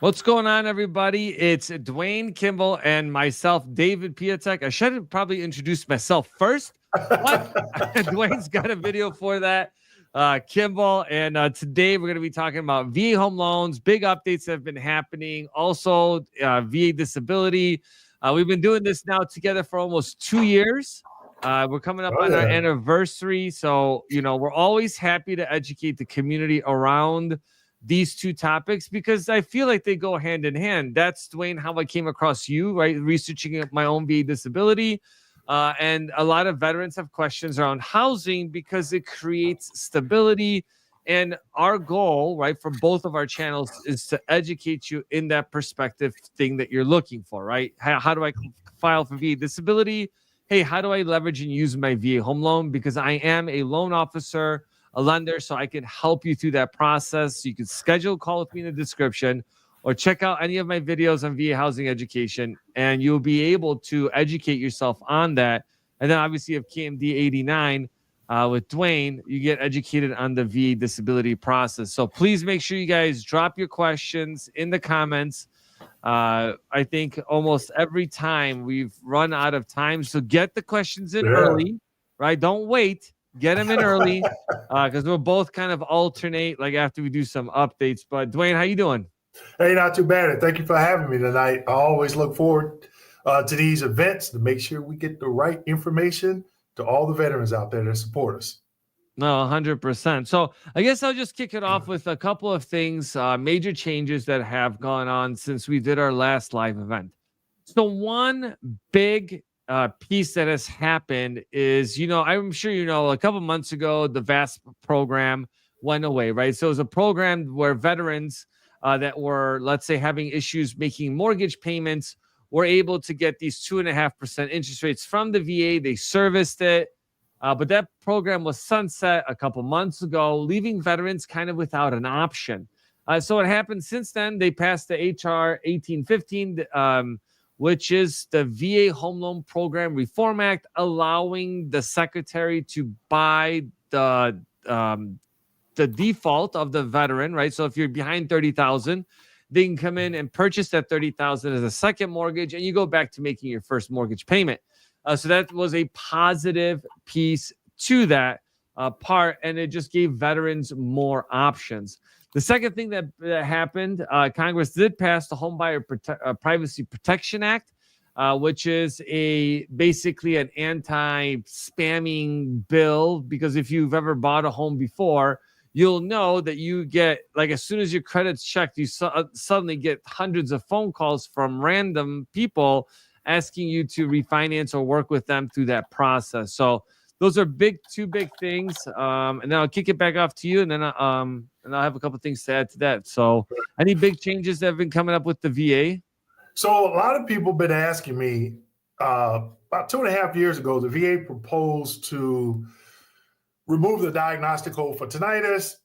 What's going on, everybody? It's Dwayne Kimball and myself, David Piatek. I should have probably introduced myself first, but Dwayne's got a video for that. Kimball, and today we're going to be talking about VA home loans, big updates that have been happening, also VA disability. We've been doing this now together for almost 2 years. We're coming up on our anniversary, so we're always happy to educate the community around these two topics because I feel like they go hand in hand. That's, Dwayne, how I came across you, right? Researching my own VA disability. And a lot of veterans have questions around housing because it creates stability. And our goal, right, for both of our channels is to educate you in that perspective thing that you're looking for, right? How do I file for VA disability? Hey, how do I leverage and use my VA home loan? Because I am a loan officer, a lender, so I can help you through that process. You can schedule a call with me in the description or check out any of my videos on VA housing education, and you'll be able to educate yourself on that. And then obviously you have KMD 89 with Dwayne, you get educated on the VA disability process. So please make sure you guys drop your questions in the comments. I think almost every time we've run out of time, so get the questions in early, right? Don't wait. Get them in early because we'll both kind of alternate like after we do some updates. But Dwayne, how you doing? Hey, not too bad. And thank you for having me tonight. I always look forward to these events to make sure we get the right information to all the veterans out there that support us. No, 100%. So I guess I'll just kick it off with a couple of things, major changes that have gone on since we did our last live event. So one big piece that has happened is, I'm sure a couple months ago, the VASP program went away, right? So it was a program where veterans that were, let's say, having issues making mortgage payments were able to get these 2.5% interest rates from the VA. They serviced it. But that program was sunset a couple months ago, leaving veterans kind of without an option. So what happened since then, they passed the HR 1815, which is the VA Home Loan Program Reform Act, allowing the secretary to buy the default of the veteran, right? So if you're behind 30,000, they can come in and purchase that 30,000 as a second mortgage, and you go back to making your first mortgage payment. So that was a positive piece to that part, and it just gave veterans more options. The second thing that happened, Congress did pass the Homebuyer Privacy Protection Act, which is basically an anti-spamming bill, because if you've ever bought a home before, you'll know that you get, like, as soon as your credit's checked, you suddenly get hundreds of phone calls from random people asking you to refinance or work with them through that process. So those are two big things. And then I'll kick it back off to you, and then I'll have a couple things to add to that. So any big changes that have been coming up with the VA? So a lot of people have been asking me, about 2.5 years ago, the VA proposed to remove the diagnostic code for tinnitus,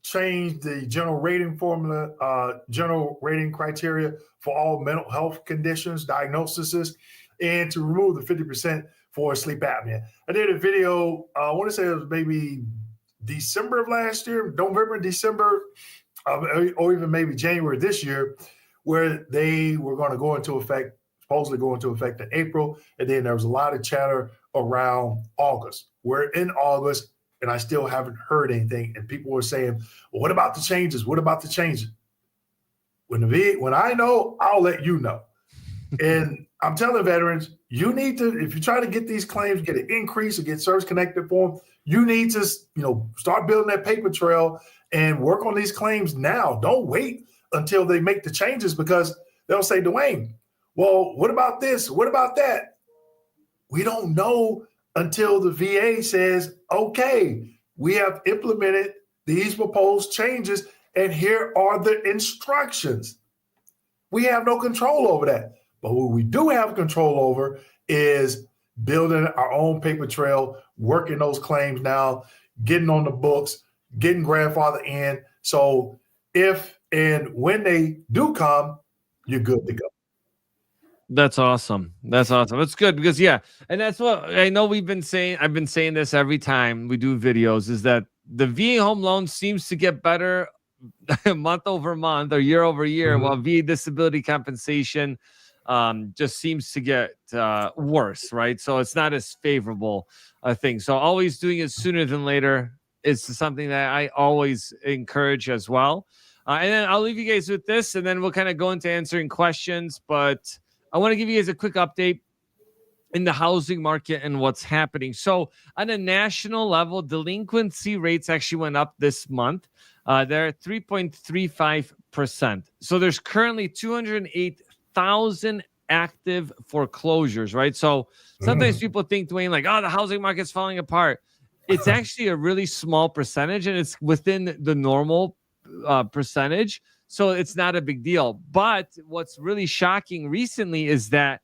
change the general rating formula, general rating criteria for all mental health conditions, diagnoses, and to remove the 50% for sleep apnea. I did a video, I want to say it was maybe December of last year, November, December, or even maybe January this year, where they were going to go into effect, supposedly go into effect in April. And then there was a lot of chatter around August. We're in August, and I still haven't heard anything. And people were saying, well, what about the changes? What about the changes? When I know, I'll let you know. And I'm telling veterans, you need to, if you try to get these claims, get an increase or get service connected for them, you need to, start building that paper trail and work on these claims now. Don't wait until they make the changes, because they'll say, Dwayne, well, what about this? What about that? We don't know until the VA says, okay, we have implemented these proposed changes, and here are the instructions. We have no control over that. But what we do have control over is building our own paper trail, working those claims now, getting on the books, getting grandfather in. So if and when they do come, you're good to go. That's awesome. That's awesome. It's good because, and that's what I know we've been saying. I've been saying this every time we do videos, is that the VA home loan seems to get better month over month or year over year, Mhm. while VA disability compensation just seems to get worse, right? So it's not as favorable a thing. So always doing it sooner than later is something that I always encourage as well. And then I'll leave you guys with this, and then we'll kind of go into answering questions. But I want to give you guys a quick update in the housing market and what's happening. So, on a national level, delinquency rates actually went up this month. They're at 3.35%. So, there's currently 208,000 active foreclosures, right? So, sometimes people think, Dwayne, like, oh, the housing market's falling apart. It's actually a really small percentage, and it's within the normal percentage. So, it's not a big deal. But what's really shocking recently is that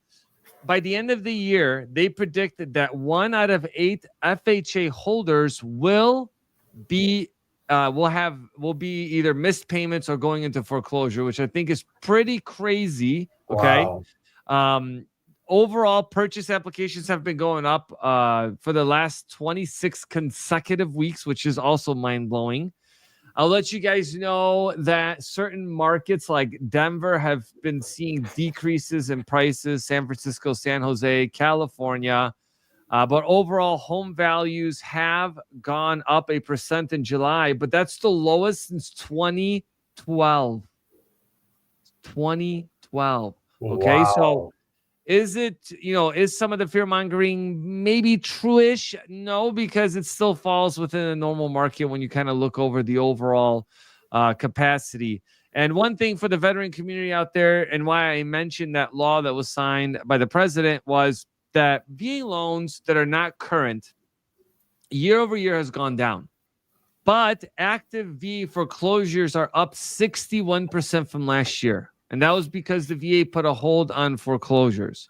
by the end of the year, they predicted that 1 out of 8 FHA holders be will be either missed payments or going into foreclosure, which I think is pretty crazy. Okay. Wow. Um, Overall purchase applications have been going up for the last 26 consecutive weeks, which is also mind blowing. I'll let you guys know that certain markets like Denver have been seeing decreases in prices, San Francisco, San Jose, California. But overall, home values have gone up 1% in July, but that's the lowest since 2012. 2012. Okay. So Wow. is it, is some of the fear mongering maybe true-ish? No, because it still falls within a normal market when you kind of look over the overall capacity. And one thing for the veteran community out there, and why I mentioned that law that was signed by the president, was that VA loans that are not current year over year has gone down. But active VA foreclosures are up 61% from last year. And that was because the VA put a hold on foreclosures.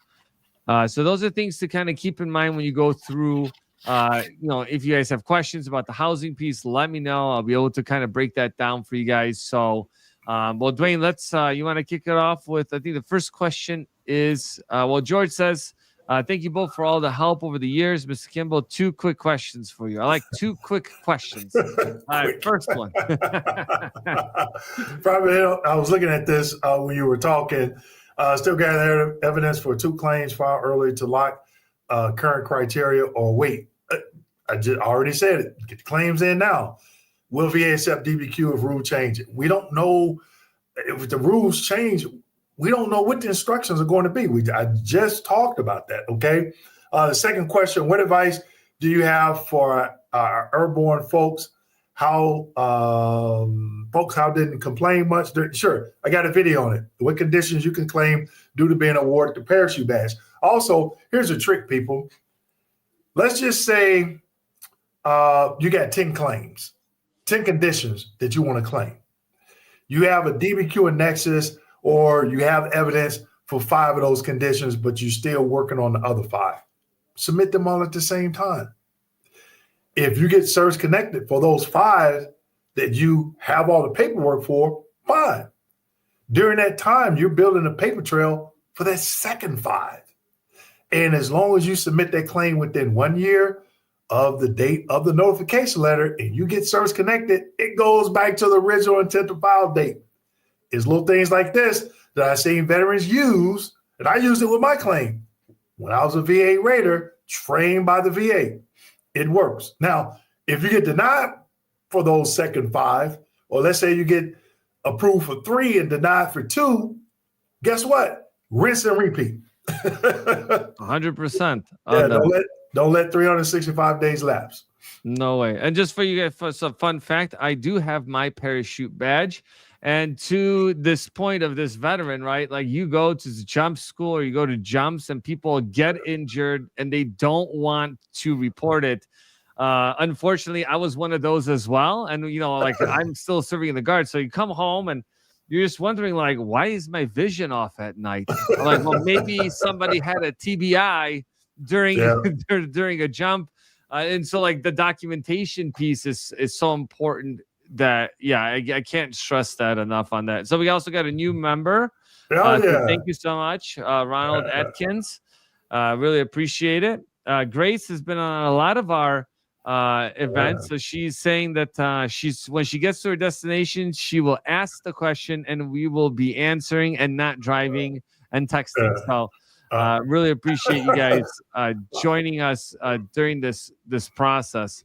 So those are things to kind of keep in mind when you go through. If you guys have questions about the housing piece, let me know. I'll be able to kind of break that down for you guys. So, well, Dwayne, you want to kick it off with, I think the first question is, George says, thank you both for all the help over the years. Mr. Kimball, 2 quick questions for you. I like 2 quick questions. First one. Probably, I was looking at this when you were talking. Still gathering evidence for 2 claims filed early to lock current criteria or wait. I already said it. Get the claims in now. Will VA accept DBQ if rule change? We don't know if the rules change. We don't know what the instructions are going to be. I just talked about that. Okay. The second question: what advice do you have for our airborne folks? How didn't complain much? Sure, I got a video on it. What conditions you can claim due to being awarded the parachute badge. Also, here's a trick, people. Let's just say you got 10 claims, 10 conditions that you want to claim. You have a DBQ and Nexus, or you have evidence for 5 of those conditions, but you're still working on the other 5. Submit them all at the same time. If you get service connected for those 5 that you have all the paperwork for, fine. During that time, you're building a paper trail for that second 5. And as long as you submit that claim within 1 year of the date of the notification letter and you get service connected, it goes back to the original intent to file date. It's little things like this that I've seen veterans use, and I used it with my claim. When I was a VA rater, trained by the VA, it works. Now, if you get denied for those second 5, or let's say you get approved for 3 and denied for 2, guess what? Rinse and repeat. 100%. Yeah, don't let 365 days lapse. No way. And just for you guys, for some fun fact, I do have my parachute badge. And to this point of this veteran, right? Like, you go to jump school or you go to jumps and people get injured and they don't want to report it. Unfortunately, I was one of those as well. And, like, I'm still serving in the Guard. So you come home and you're just wondering, like, why is my vision off at night? I'm like, well, maybe somebody had a TBI during a jump. And so, like, the documentation piece is so important that, I can't stress that enough on that. So we also got a new member. So thank you so much, Ronald Atkins. Really appreciate it. Grace has been on a lot of our event. So she's saying that she's when she gets to her destination, she will ask the question and we will be answering and not driving and texting. So really appreciate you guys joining us during this process.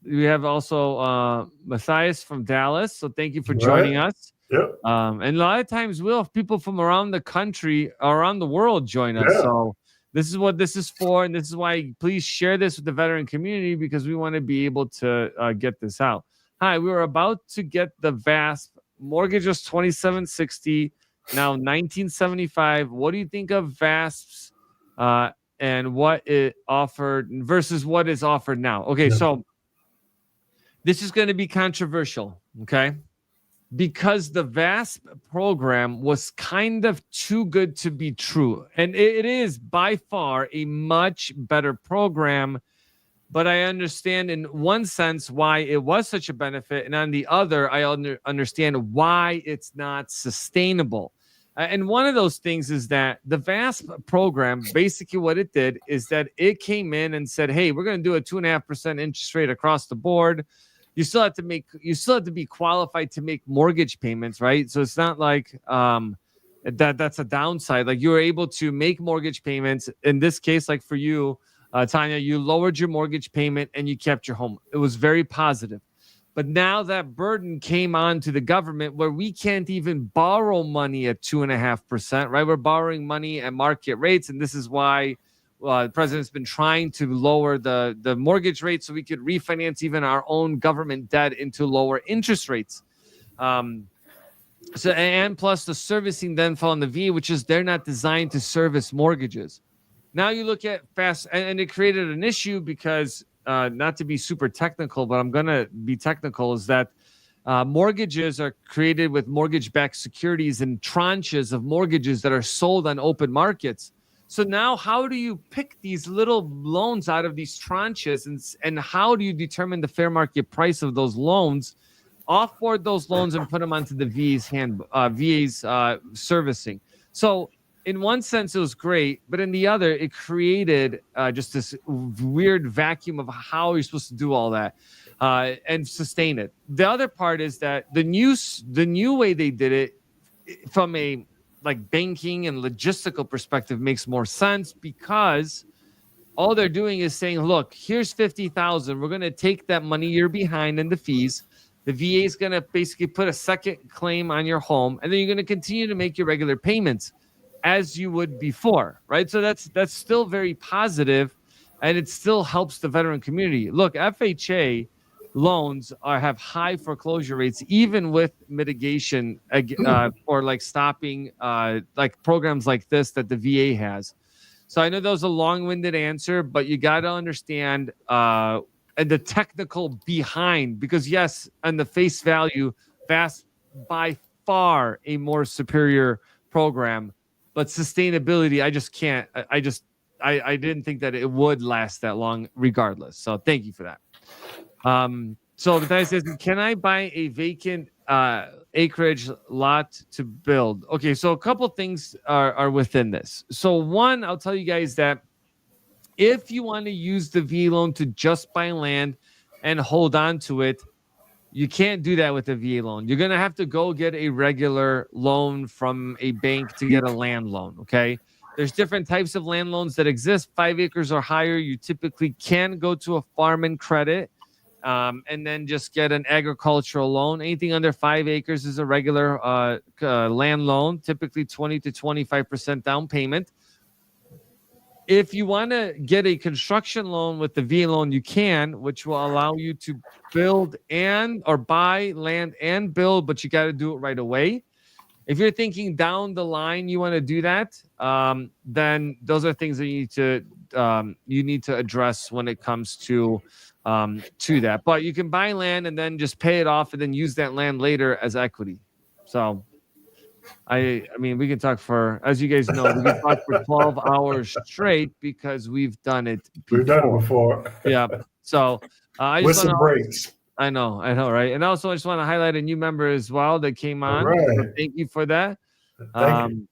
We have also Matthias from Dallas. So thank you for joining us. Yep. And a lot of times we'll have people from around the country, around the world join us. Yeah. So this is what this is for. And this is why please share this with the veteran community, because we want to be able to get this out. Hi, we were about to get the VASP. Mortgage was $2,760, now $1,975. What do you think of VASPs and what it offered versus what is offered now? Okay, so this is going to be controversial, okay? Because the VASP program was kind of too good to be true. And it is by far a much better program. But I understand in one sense why it was such a benefit. And on the other, I understand why it's not sustainable. And one of those things is that the VASP program, basically what it did is that it came in and said, hey, we're going to do a 2.5% interest rate across the board. You still have to be qualified to make mortgage payments, right? So it's not like that's a downside. Like you were able to make mortgage payments. In this case, like for you, Tanya, you lowered your mortgage payment and you kept your home. It was very positive. But now that burden came on to the government where we can't even borrow money at 2.5%, right? We're borrowing money at market rates. And this is why the president's been trying to lower the mortgage rate so we could refinance even our own government debt into lower interest rates. So and plus the servicing then fell on the VA, which is they're not designed to service mortgages. Now you look at fast, and it created an issue because not to be super technical, but I'm going to be technical, is that mortgages are created with mortgage-backed securities and tranches of mortgages that are sold on open markets. So now how do you pick these little loans out of these tranches and how do you determine the fair market price of those loans, offboard those loans and put them onto the VA's servicing? So in one sense, it was great, but in the other, it created just this weird vacuum of how you're supposed to do all that and sustain it. The other part is that the new way they did it from a like banking and logistical perspective makes more sense because all they're doing is saying, look, here's $50,000. We're going to take that money you're behind in the fees. The VA is going to basically put a second claim on your home, and then you're going to continue to make your regular payments as you would before, right? So that's still very positive, and it still helps the veteran community. Look, FHA loans have high foreclosure rates, even with mitigation or like stopping like programs like this that the VA has. So I know that was a long-winded answer, but you got to understand the technical behind, because yes, on the face value, VASP by far a more superior program, but sustainability, I just can't. I didn't think that it would last that long, regardless. So thank you for that. So the guy says, can I buy a vacant acreage lot to build? Okay, so a couple things are within this. So one, I'll tell you guys that if you want to use the VA loan to just buy land and hold on to it, you can't do that with a VA loan. You're going to have to go get a regular loan from a bank to get a land loan, okay? There's different types of land loans that exist. 5 acres or higher, you typically can go to a farm and credit and then just get an agricultural loan. Anything under 5 acres is a regular land loan, typically 20 to 25% down payment. If you want to get a construction loan with the VA loan, you can, which will allow you to build or buy land and build, but you got to do it right away. If you're thinking down the line you want to do that, then those are things that you need to address when it comes to that. But you can buy land and then just pay it off and then use that land later as equity. So I mean, we can talk for, as you guys know, we can talk for 12 hours straight because we've done it before. We've done it before. Yeah. So I just with some breaks. I know, right? And also, I just want to highlight a new member as well that came on. Right. So thank you for that. Thank you.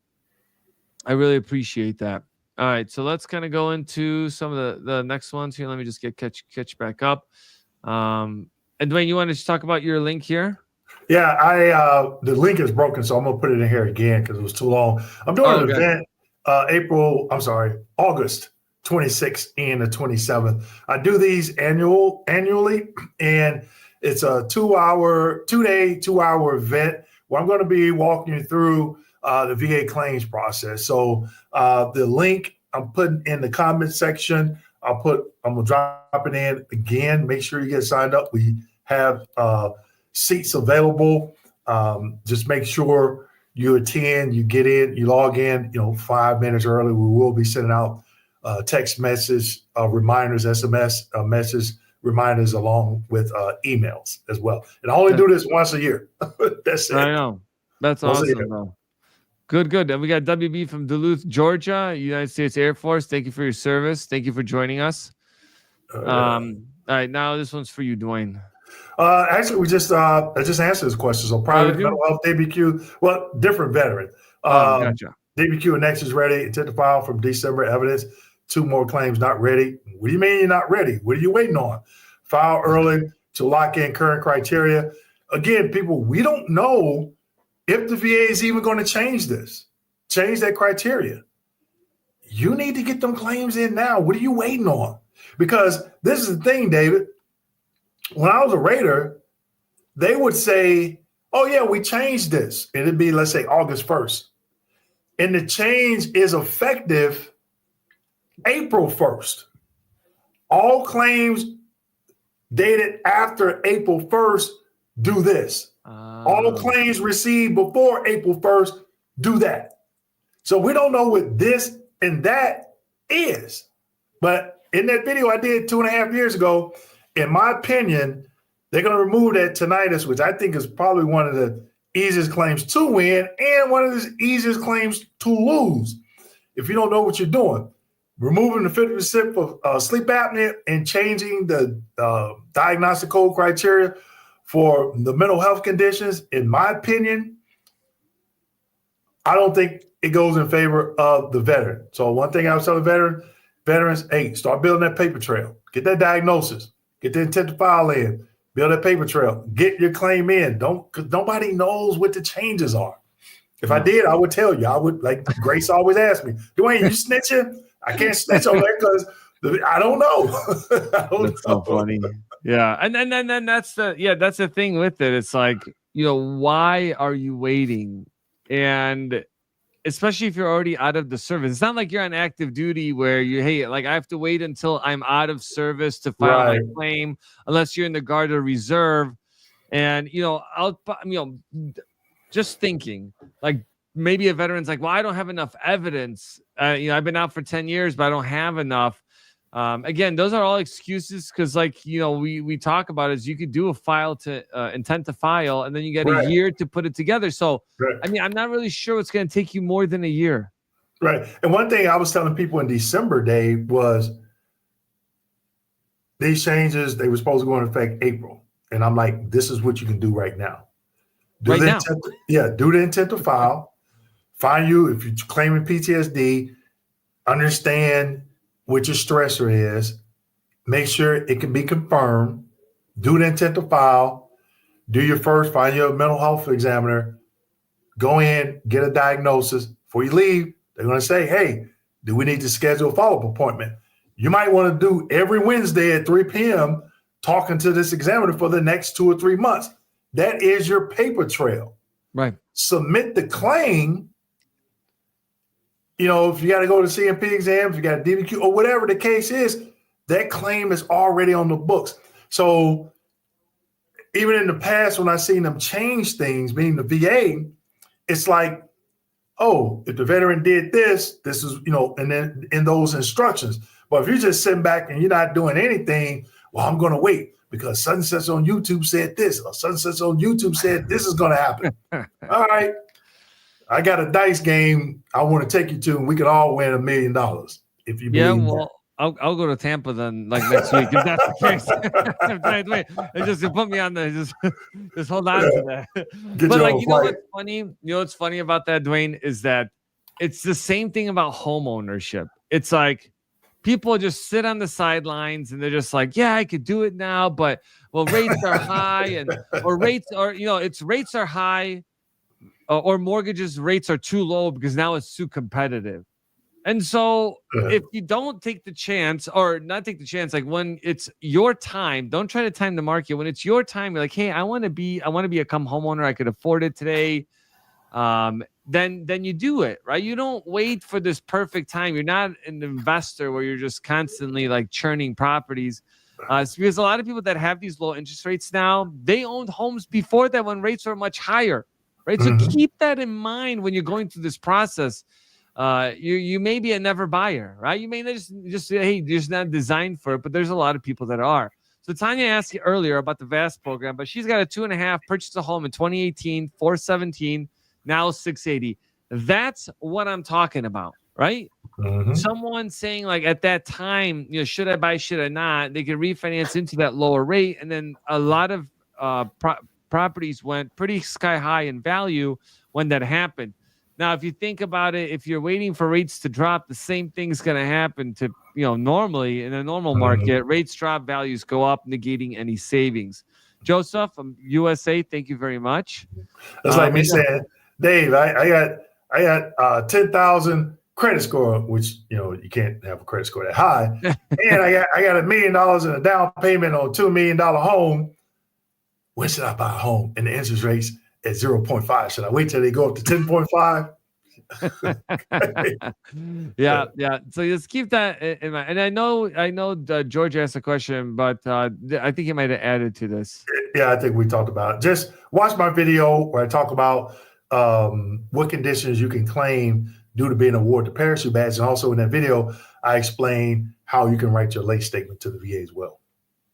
I really appreciate that. All right, so let's kind of go into some of the next ones here. Let me just catch back up. And Dwayne, you want to talk about your link here? Yeah, the link is broken, so I'm gonna put it in here again because it was too long. I'm doing an event August 26th and the 27th. I do these annually, and it's a 2-day, 2-hour event where I'm going to be walking you through the VA claims process. So the link I'm putting in the comment section. I'm gonna drop it in again. Make sure you get signed up. We have seats available. Just make sure you attend, you get in, you log in, 5 minutes early. We will be sending out text message reminders, SMS message reminders along with emails as well. And I only do this once a year. That's it. I know. That's awesome, though. Good. And we got WB from Duluth, Georgia, United States Air Force. Thank you for your service. Thank you for joining us. All right, now this one's for you, Dwayne. Actually, I just answered this question. So private mental health, DBQ, well, different veteran. Gotcha. DBQ and Next is ready. Intent to file from December. Evidence. 2 more claims not ready. What do you mean you're not ready? What are you waiting on? File early to lock in current criteria. Again, people, we don't know if the VA is even going to change that criteria. You need to get them claims in now. What are you waiting on? Because this is the thing, David. When I was a rater, they would say, oh, yeah, we changed this. And it'd be, let's say, August 1st. And the change is effective April 1st. All claims dated after April 1st do this. All claims received before April 1st do that. So we don't know what this and that is. But in that video I did 2.5 years ago, in my opinion, they're going to remove that tinnitus, which I think is probably one of the easiest claims to win and one of the easiest claims to lose if you don't know what you're doing. Removing the 50% of sleep apnea and changing the diagnostic code criteria for the mental health conditions, in my opinion, I don't think it goes in favor of the veteran. So one thing I was telling veterans, hey, start building that paper trail. Get that diagnosis. Get the intent to file in. Build that paper trail. Get your claim in. Because nobody knows what the changes are. If I did, I would tell you. I would, like Grace always asks me, Dwayne, you snitching? I can't snitch on there because I don't know. That's so funny. Yeah. And then that's the thing with it. It's like, why are you waiting? And especially if you're already out of the service. It's not like you're on active duty where I have to wait until I'm out of service to file my claim, unless you're in the Guard or Reserve. And, just thinking, like, maybe a veteran's like, well, I don't have enough evidence. I've been out for 10 years, but I don't have enough. Again, those are all excuses because, we talk about is you could do a file to intent to file, and then you get a year to put it together. So, I'm not really sure it's going to take you more than a year. Right. And one thing I was telling people in December, Dave, was these changes, they were supposed to go into effect April. And I'm like, this is what you can do right now. Do the intent to file. Find you, if you're claiming PTSD, understand what your stressor is. Make sure it can be confirmed. Do the intent to file. Do your first, find your mental health examiner. Go in, get a diagnosis. Before you leave, they're going to say, hey, do we need to schedule a follow-up appointment? You might want to do every Wednesday at 3 p.m. talking to this examiner for the next 2 or 3 months. That is your paper trail. Right. Submit the claim. If you got to go to CMP exams, you got a DBQ or whatever the case is, that claim is already on the books. So even in the past, when I've seen them change things, meaning the VA, it's like, oh, if the veteran did this is, and then in those instructions. But if you're just sitting back and you're not doing anything, well, I'm going to wait because such and such on YouTube said this, or such and such on YouTube said this is going to happen. All right. I got a dice game I want to take you to, and we could all win $1 million if you believe that. I'll go to Tampa then, next week if that's the case. It just put me on the just hold on to that. But what's funny? What's funny about that, Dwayne, is that it's the same thing about home ownership. It's like people just sit on the sidelines and they're just like, yeah, I could do it now, but well, rates are high, and or rates are, it's rates are high, or mortgages rates are too low because now it's too competitive. And so if you don't take the chance, or not take the chance, like when it's your time, don't try to time the market. When it's your time, you're like, hey, I want to become homeowner. I could afford it today. Then you do it, right? You don't wait for this perfect time. You're not an investor where you're just constantly like churning properties. It's because a lot of people that have these low interest rates now, they owned homes before that when rates were much higher, right? So keep that in mind when you're going through this process. You may be a never buyer, right? You may just say, hey, you're just not designed for it, but there's a lot of people that are. So Tanya asked you earlier about the VAST program, but she's got a 2.5, purchased a home in 2018, 417, now 680. That's what I'm talking about, right? Someone saying like at that time, should I buy, should I not? They could refinance into that lower rate, and then a lot of properties went pretty sky high in value when that happened. Now, if you think about it, if you're waiting for rates to drop, the same thing's going to happen to, normally in a normal market, rates drop, values go up, negating any savings. Joseph from USA, thank you very much. That's like me saying, Dave, I got 10,000 credit score, which, you can't have a credit score that high. And I got $1 million in a down payment on a $2 million home. When should I buy a home? And the interest rate's at 0.5. Should I wait till they go up to 10.5? Yeah. So just keep that in mind. And I know George asked a question, but I think he might have added to this. Yeah, I think we talked about it. Just watch my video where I talk about what conditions you can claim due to being awarded the parachute badge. And also in that video, I explain how you can write your late statement to the VA as well.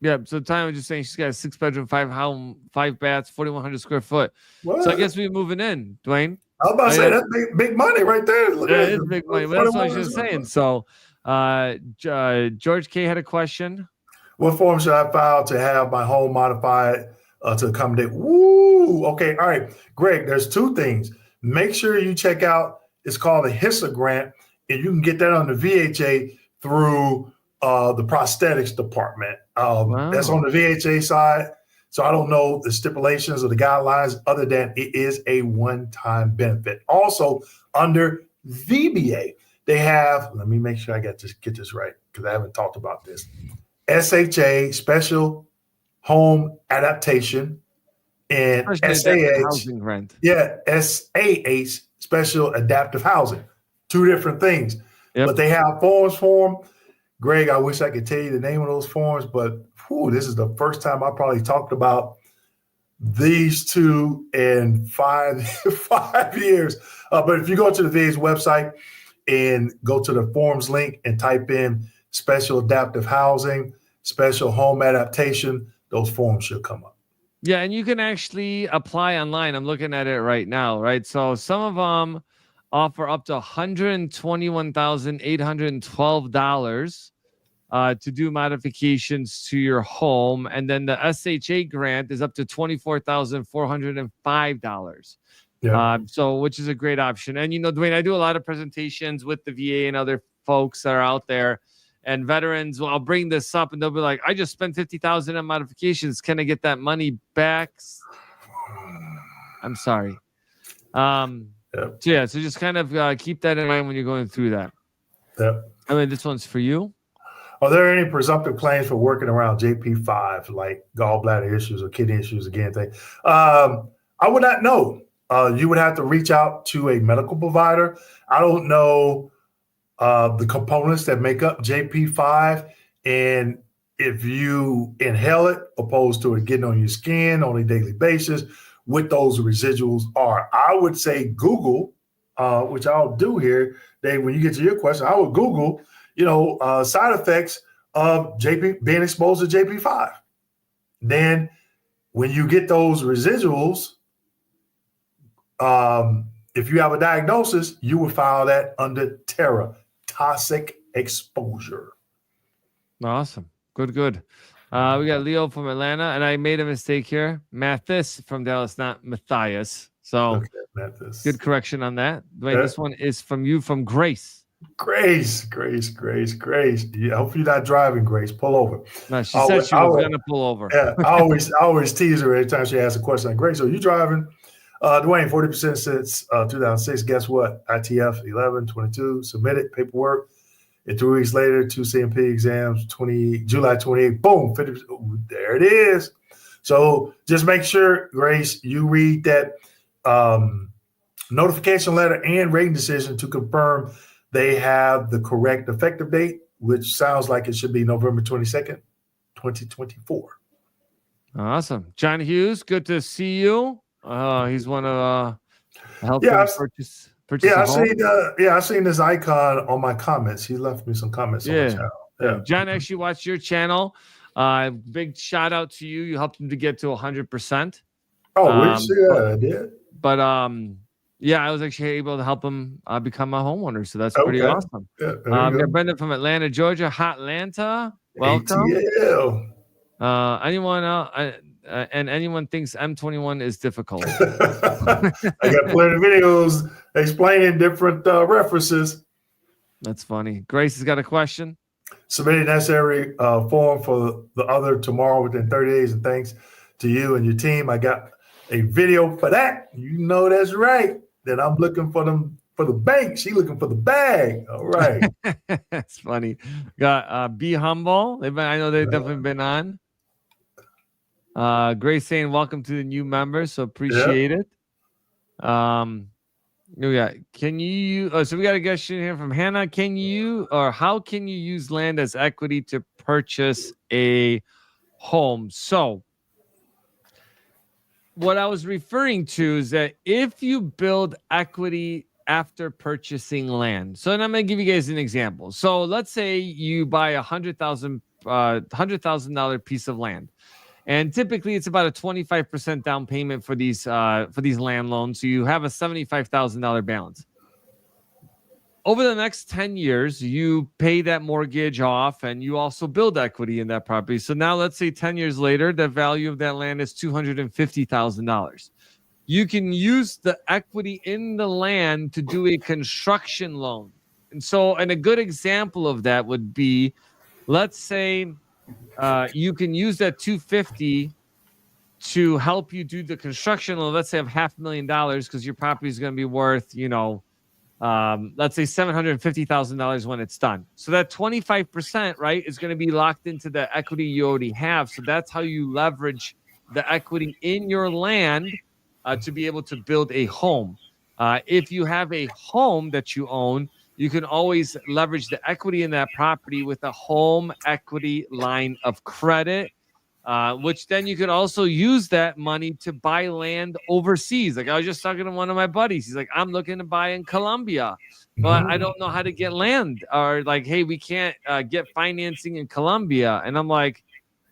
Yeah, so Tanya was just saying she's got a 6-bedroom, 5 baths, 4,100 square foot. What? So I guess we're moving in, Dwayne. I was about to say that's big money right there. Look it is big money. But that's what I was saying. So George K had a question. What form should I file to have my home modified to accommodate? Woo! Okay, all right. Greg, there's two things. Make sure you check out, it's called a HISA grant, and you can get that on the VHA through the prosthetics department. That's on the VHA side. So I don't know the stipulations or the guidelines other than it is a one-time benefit. Also, under VBA, they have, let me make sure I get this right because I haven't talked about this. SHA, Special Home Adaptation, and SAH, housing rent. Yeah, SAH, Special Adaptive Housing. Two different things. Yep. But they have forms for them. Greg, I wish I could tell you the name of those forms, but this is the first time I probably talked about these two in 5 years. But if you go to the VA's website and go to the forms link and type in Special Adaptive Housing, Special Home Adaptation, those forms should come up. Yeah, and you can actually apply online. I'm looking at it right now, right? So some of them offer up to $121,812 to do modifications to your home. And then the SHA grant is up to $24,405. Yeah. So which is a great option. And, Dwayne, I do a lot of presentations with the VA and other folks that are out there. And veterans, I'll bring this up and they'll be like, I just spent $50,000 on modifications. Can I get that money back? I'm sorry. So just kind of keep that in mind when you're going through that. Yep. I mean, this one's for you. Are there any presumptive claims for working around JP5, like gallbladder issues or kidney issues again? I would not know. You would have to reach out to a medical provider. I don't know the components that make up JP5, and if you inhale it opposed to it getting on your skin on a daily basis, what those residuals are. I would say Google, which I'll do here, Dave, when you get to your question, I would Google, side effects of being exposed to JP5. Then when you get those residuals, if you have a diagnosis, you would file that under TERA, toxic exposure. Awesome. Good. We got Leo from Atlanta, and I made a mistake here. Mathis from Dallas, not Matthias. So Okay, Memphis. good correction on that. Dwayne, this one is from you from Grace. Grace. Yeah, I hope you're not driving, Grace. Pull over. No, she said she was gonna pull over. Yeah, I always tease her every time she asks a question like, Grace, are you driving? Dwayne, 40% since 2006. Guess what? ITF 11, 22, submitted paperwork. And 3 weeks later, 2 CMP exams, July 28, boom, 50%. There it is. So just make sure, Grace, you read that notification letter and rating decision to confirm they have the correct effective date, which sounds like it should be November 22nd, 2024. Awesome. John Hughes, good to see you. He's one of help purchase yeah, a home. I seen this icon on my comments. He left me some comments on my channel. Yeah. John actually watched your channel. Big shout out to you. You helped him to get to 100%. Oh, I did. But yeah, I was actually able to help him become a homeowner. So that's pretty awesome. Yeah, we got Brendan from Atlanta, Georgia. Hotlanta. Welcome. ATL. Anyone thinks M21 is difficult. I got plenty of videos explaining different references. That's funny. Grace has got a question. Submitting necessary form for the other tomorrow within 30 days. And thanks to you and your team. I got a video for that. You know that's right. That I'm looking for them for the bank. She looking for the bag. All right. That's funny. Got Be Humble. I know they've definitely been on. Grace saying welcome to the new members, so appreciate it. Can you so we got a question here from Hannah. How can you use land as equity to purchase a home? So what I was referring to is that if you build equity after purchasing land, so and I'm going to give you guys an example. So let's say you buy $100,000 piece of land. And typically it's about a 25% down payment for these land loans. So you have a $75,000 balance. Over the next 10 years, you pay that mortgage off and you also build equity in that property. So now let's say 10 years later, the value of that land is $250,000. You can use the equity in the land to do a construction loan. And a good example of that would be, let's say, you can use that $250,000 to help you do the construction loan. Let's say of $500,000 because your property is going to be worth, let's say $750,000 when it's done. So that 25%, right, is going to be locked into the equity you already have. So that's how you leverage the equity in your land to be able to build a home. If you have a home that you own, you can always leverage the equity in that property with a home equity line of credit, which then you could also use that money to buy land overseas. Like I was just talking to one of my buddies. He's like, I'm looking to buy in Colombia, but I don't know how to get land. Or like, hey, we can't get financing in Colombia. And I'm like,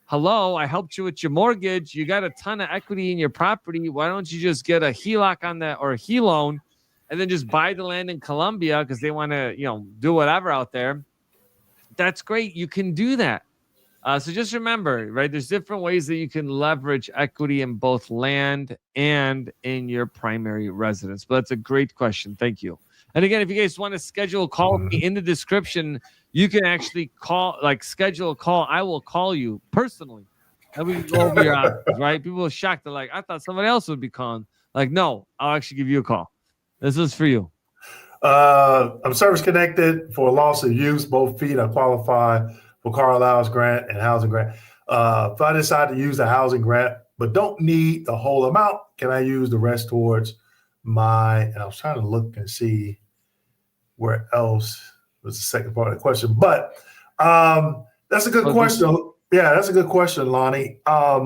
hello, I helped you with your mortgage. You got a ton of equity in your property. Why don't you just get a HELOC on that or a HELoan? And then just buy the land in Colombia because they want to, do whatever out there. That's great. You can do that. So just remember, right, there's different ways that you can leverage equity in both land and in your primary residence. But that's a great question. Thank you. And again, if you guys want to schedule a call with me, in the description, you can actually schedule a call. I will call you personally. And we can go over your options, right? People are shocked. They're like, I thought somebody else would be calling. Like, no, I'll actually give you a call. This is for you. I'm service connected for loss of use. Both feet are qualified for car allowance grant and housing grant. If I decide to use the housing grant, but don't need the whole amount, can I use the rest towards and I was trying to look and see where else was the second part of the question. But that's a good question. Yeah, that's a good question, Lonnie. I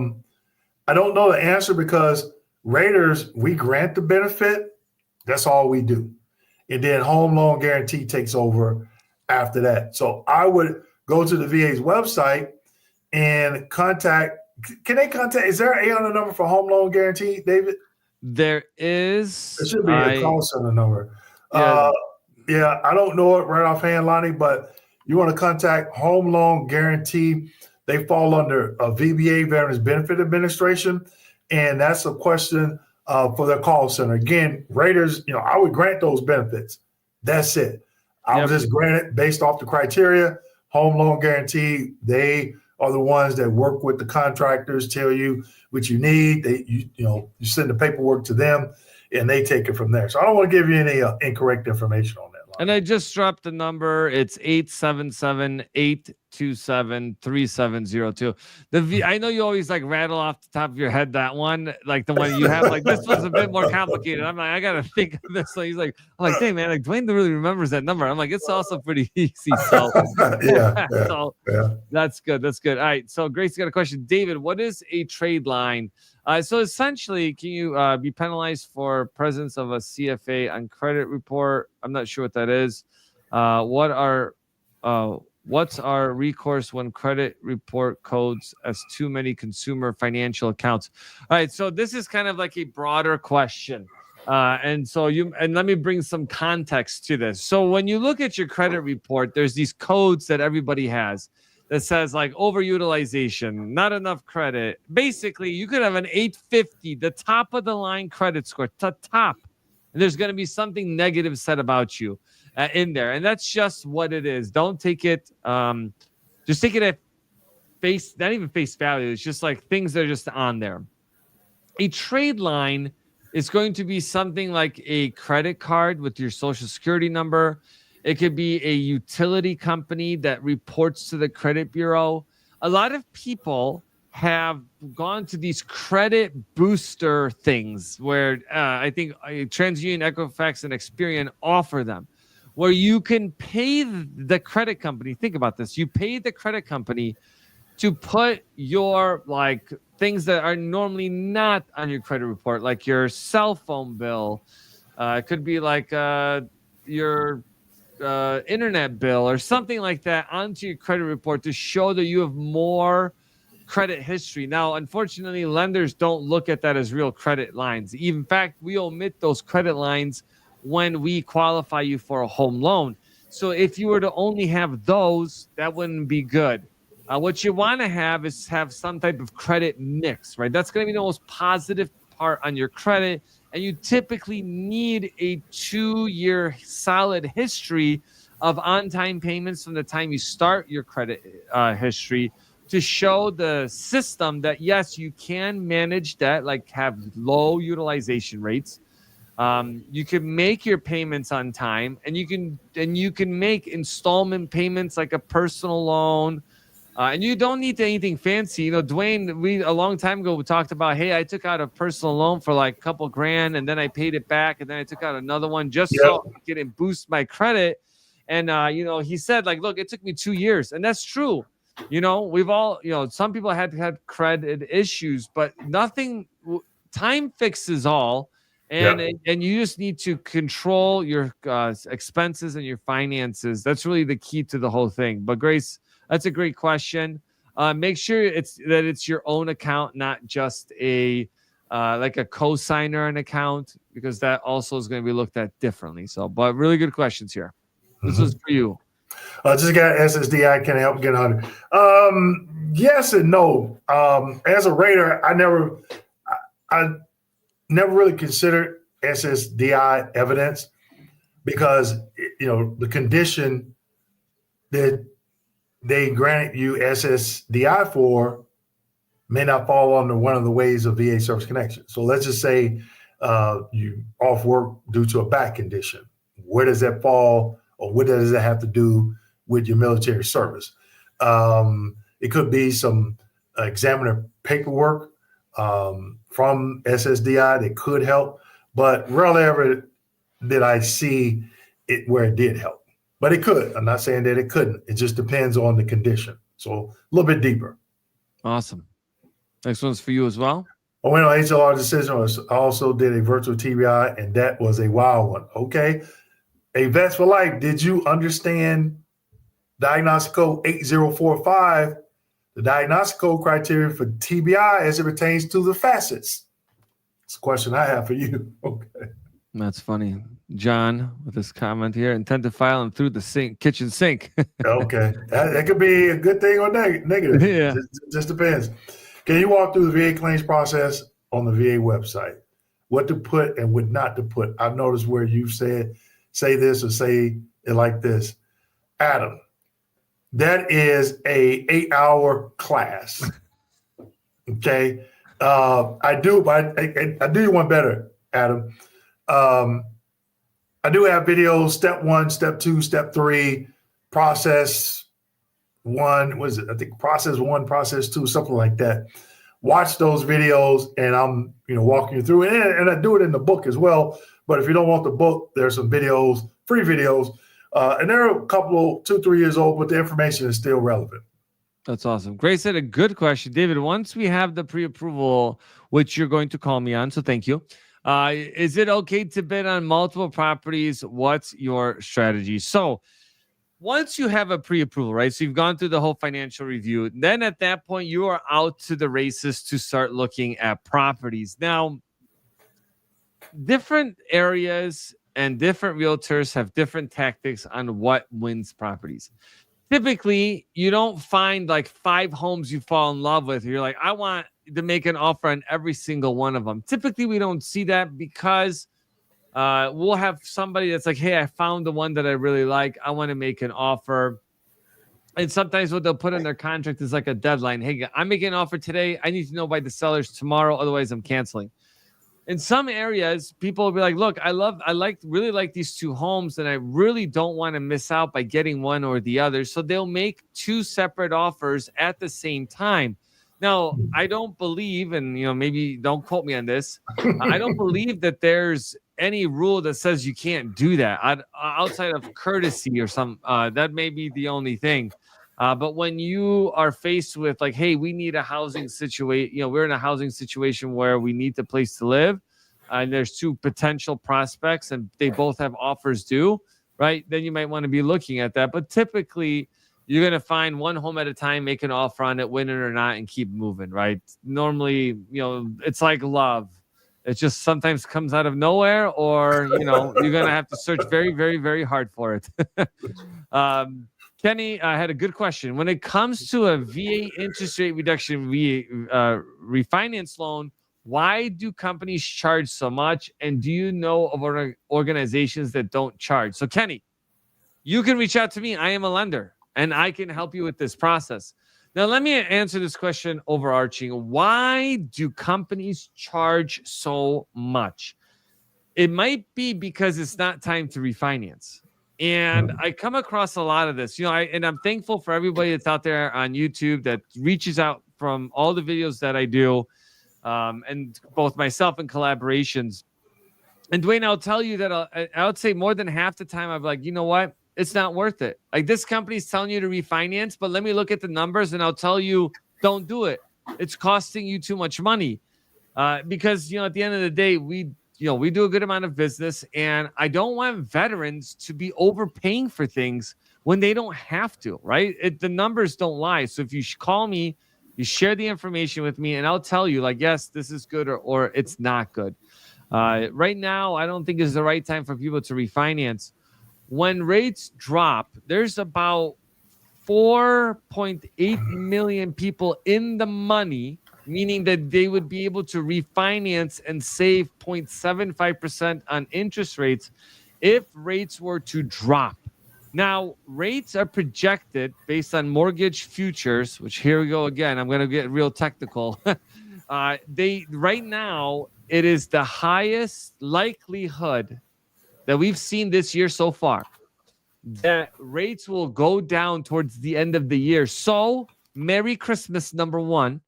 don't know the answer because Raiders, we grant the benefit. That's all we do. And then home loan guarantee takes over after that. So I would go to the VA's website and contact. Can they contact? Is there an 800 number for home loan guarantee, David? There is. It should be a call center number. Yeah. I don't know it right offhand, Lonnie, but you want to contact home loan guarantee. They fall under a VBA, Veterans Benefit Administration. And that's a question for their call center. Again, raters, I would grant those benefits. That's it. I was just granted based off the criteria. Home loan guarantee, they are the ones that work with the contractors, tell you what you need. You send the paperwork to them, and they take it from there. So I don't want to give you any incorrect information on that line. And I just dropped the number. It's 877-827-3702. I know you always like rattle off the top of your head that one, like the one you have. Like this one's a bit more complicated. I'm like, I gotta think of this. Like, I'm like, dang man, like Dwayne really remembers that number. I'm like, it's also pretty easy. So yeah. That's good. That's good. All right. So Grace got a question. David, what is a trade line? So essentially, can you be penalized for presence of a CFA on credit report? I'm not sure what that is. What's our recourse when credit report codes as too many consumer financial accounts? All right. So this is kind of like a broader question. And let me bring some context to this. So when you look at your credit report, there's these codes that everybody has that says like overutilization, not enough credit. Basically, you could have an 850, the top of the line credit score, the top, and there's going to be something negative said about you in there. And that's just what it is. Don't take it, just take it at face, not even face value. It's just like things that are just on there. A trade line is going to be something like a credit card with your social security number. It could be a utility company that reports to the credit bureau. A lot of people have gone to these credit booster things where I think TransUnion, Equifax, and Experian offer them, where you can pay the credit company. Think about this. You pay the credit company to put your like things that are normally not on your credit report, like your cell phone bill. It could be like your internet bill or something like that onto your credit report to show that you have more credit history. Now, unfortunately, lenders don't look at that as real credit lines. In fact, we omit those credit lines when we qualify you for a home loan. So if you were to only have those, that wouldn't be good. What you want to have is have some type of credit mix, right? That's going to be the most positive part on your credit. And you typically need a 2-year solid history of on-time payments from the time you start your credit history to show the system that, yes, you can manage debt, like have low utilization rates. You can make your payments on time, and you can make installment payments like a personal loan. And you don't need anything fancy. Dwayne, a long time ago, we talked about, hey, I took out a personal loan for like a couple grand, and then I paid it back, and then I took out another one just so I could boost my credit. And, he said, like, look, it took me 2 years. And that's true. We've all, some people had credit issues, but time fixes all. And you just need to control your expenses and your finances. That's really the key to the whole thing. But Grace, that's a great question. Make sure it's your own account, not just like a co-signer an account, because that also is going to be looked at differently. So, but really good questions here. This was for you. Just got SSDI. Can I help get 100? Yes and no. As a rater, I never really considered SSDI evidence because the condition that they granted you SSDI for may not fall under one of the ways of VA service connection. So let's just say you off work due to a back condition. Where does that fall, or what does that have to do with your military service? It could be some examiner paperwork from SSDI that could help, but rarely ever did I see it where it did help. But it could. I'm not saying that it couldn't. It just depends on the condition. So a little bit deeper. Awesome. Next one's for you as well. I went on HLR decision. I also did a virtual TBI, and that was a wild one. Okay. A Vets for Life, did you understand diagnostic code 8045, the diagnostic code criteria for TBI as it pertains to the facets? It's a question I have for you. Okay. That's funny. John, with this comment here, intent to file and through the kitchen sink. Okay. That could be a good thing or negative. Just depends. Can you walk through the VA claims process on the VA website? what to put and what not to put. I've noticed where you said, say this or say it like this. Adam, that is a 8-hour class. Okay. I do, but I do you one better, Adam. I do have videos, step 1, step 2, step 3, process 1, was it? I think process 1, process 2, something like that. Watch those videos, and I'm walking you through it, and I do it in the book as well. But if you don't want the book, there's some videos, free videos, and they're a couple, 2-3 years old, but the information is still relevant. That's awesome. Grace said a good question. David, once we have the pre-approval, which you're going to call me on, so thank you. Is it okay to bid on multiple properties? What's your strategy? So once you have a pre-approval, right? So you've gone through the whole financial review. Then at that point, you are out to the races to start looking at properties. Now, different areas and different realtors have different tactics on what wins properties. Typically, you don't find like 5 homes you fall in love with. You're like, I want to make an offer on every single one of them. Typically, we don't see that because we'll have somebody that's like, hey, I found the one that I really like. I want to make an offer. And sometimes what they'll put in their contract is like a deadline. Hey, I'm making an offer today. I need to know by the sellers tomorrow. Otherwise, I'm canceling. In some areas, people will be like, look, really like these 2 homes, and I really don't want to miss out by getting one or the other. So they'll make 2 separate offers at the same time. Now, I don't believe, and maybe don't quote me on this, I don't believe that there's any rule that says you can't do that outside of courtesy or some. That may be the only thing. But when you are faced with like, hey, we need a housing situation, we're in a housing situation where we need the place to live, and there's 2 potential prospects and they both have offers due, right? Then you might want to be looking at that. But typically, you're going to find 1 home at a time, make an offer on it, win it or not, and keep moving, right? Normally, it's like love. It just sometimes comes out of nowhere, or, you're going to have to search very, very, very hard for it. Kenny had a good question. When it comes to a VA interest rate reduction refinance loan, why do companies charge so much? And do you know of organizations that don't charge? So, Kenny, you can reach out to me. I am a lender, and I can help you with this process. Now, let me answer this question overarching. Why do companies charge so much? It might be because it's not time to refinance. And I come across a lot of this, and I'm thankful for everybody that's out there on YouTube that reaches out from all the videos that I do, and both myself and collaborations. And Dwayne, I'll tell you that I would say more than half the time I'm like, you know what? It's not worth it. Like, this company's telling you to refinance, but let me look at the numbers and I'll tell you, don't do it. It's costing you too much money. Because, at the end of the day, we do a good amount of business, and I don't want veterans to be overpaying for things when they don't have to, right? The numbers don't lie. So if you call me, you share the information with me, and I'll tell you, like, yes, this is good or it's not good. Right now, I don't think it's the right time for people to refinance. When rates drop, there's about 4.8 million people in the money, meaning that they would be able to refinance and save 0.75% on interest rates if rates were to drop. Now, rates are projected based on mortgage futures, which here we go again. I'm going to get real technical. Right now, it is the highest likelihood that we've seen this year so far that rates will go down towards the end of the year. So, Merry Christmas, number 1.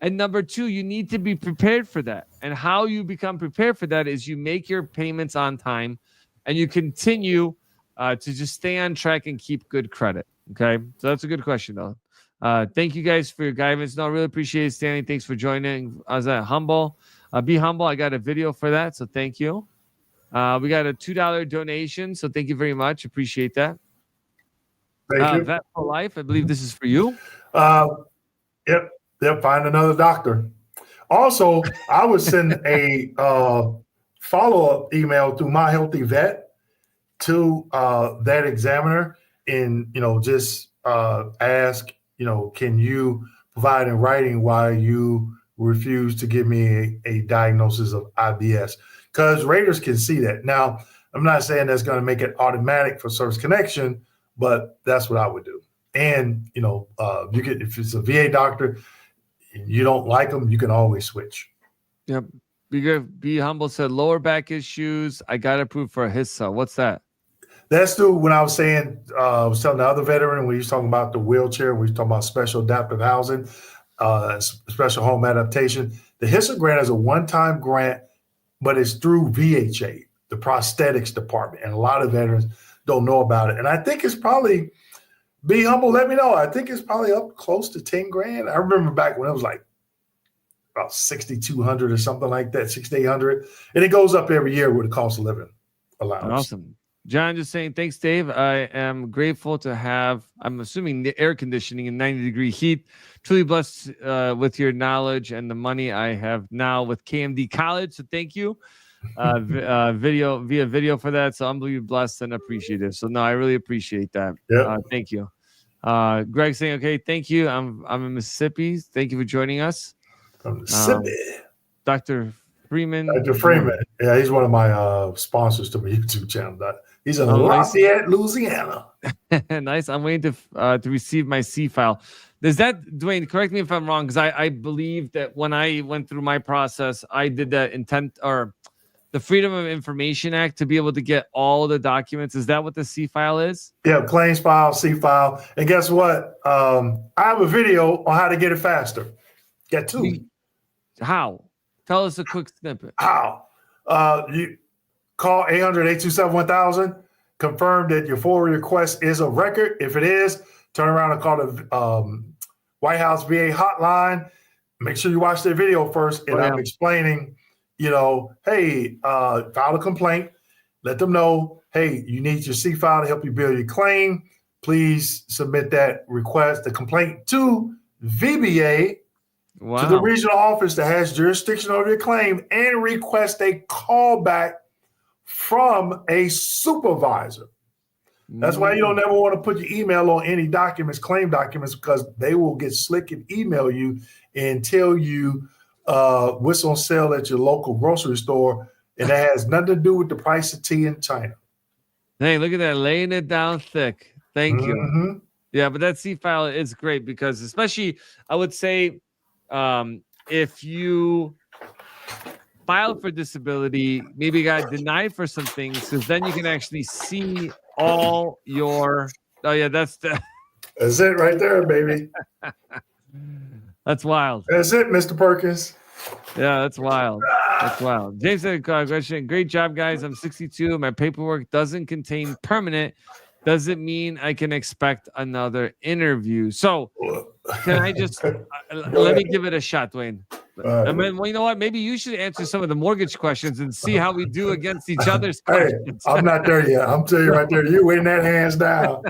And number 2, you need to be prepared for that. And how you become prepared for that is you make your payments on time and you continue to just stay on track and keep good credit. Okay. So that's a good question, though. Thank you guys for your guidance. No, I really appreciate it, Stanley. Thanks for joining. I was humble. Be humble. I got a video for that. So thank you. We got a $2 donation. So thank you very much. Appreciate that. Thank you. Vet for Life. I believe this is for you. Yep. They'll find another doctor. Also, I would send a follow-up email through My Healthy Vet to that examiner, and just ask, can you provide in writing why you refused to give me a diagnosis of IBS because raters can see that. Now, I'm not saying that's going to make it automatic for service connection, but that's what I would do. And, you can, if it's a VA doctor and you don't like them, you can always switch. Yep. Be humble said lower back issues. I got approved for a HISA. What's that? That's the when I was saying, I was telling the other veteran when he was talking about the wheelchair, we was talking about special adaptive housing, special home adaptation. The HISA grant is a one-time grant, but it's through VHA, the prosthetics department. And a lot of veterans don't know about it. And I think it's probably, be humble, let me know. I think it's probably up close to 10 grand. I remember back when it was like about 6,200 or something like that, 6,800. And it goes up every year with the cost of living allowance. Awesome. John just saying, thanks, Dave. I am grateful to have, I'm assuming, the air conditioning in 90-degree heat. Truly blessed with your knowledge and the money I have now with KMD College. So thank you via video for that. So unbelievably blessed and appreciative. So no, I really appreciate that. Yep. Thank you. Greg saying, okay, thank you. I'm in Mississippi. Thank you for joining us. From Mississippi. Dr. Freeman. Dr. Freeman. Yeah, he's one of my sponsors to my YouTube channel. He's in Lafayette, Louisiana. Nice. I'm waiting to receive my C file. Does that, Dwayne, correct me if I'm wrong, because I believe that when I went through my process, I did the intent or the Freedom of Information Act to be able to get all the documents. Is that what the C file is? Yeah, claims file, C file. And guess what? I have a video on how to get it faster. Got two. How? Tell us a quick snippet. How? You call 800-827-1000, confirm that your forward request is a record. If it is, turn around and call the White House VA hotline. Make sure you watch their video first. And I'm explaining, hey, file a complaint. Let them know, hey, you need your C file to help you build your claim. Please submit that request, the complaint to VBA, to the regional office that has jurisdiction over your claim, and request a callback from a supervisor. That's why you don't ever want to put your email on any documents, claim documents, because they will get slick and email you and tell you what's on sale at your local grocery store, and that has nothing to do with the price of tea in China. Hey, look at that, laying it down thick. Thank you. Yeah, but that C file is great because, especially, I would say, if you filed for disability, maybe got denied for some things, because then you can actually see all your. Oh yeah, that's it right there, baby. That's wild. That's it, Mr. Perkins. Yeah, that's wild. That's wild. James said, question. Great job, guys. I'm 62. My paperwork doesn't contain permanent. Does it mean I can expect another interview? So can I just let me give it a shot, Dwayne? I mean, well, you know what? Maybe you should answer some of the mortgage questions and see how we do against each other's questions. Hey, I'm not there yet. I'm telling you right there. You waiting that hands down.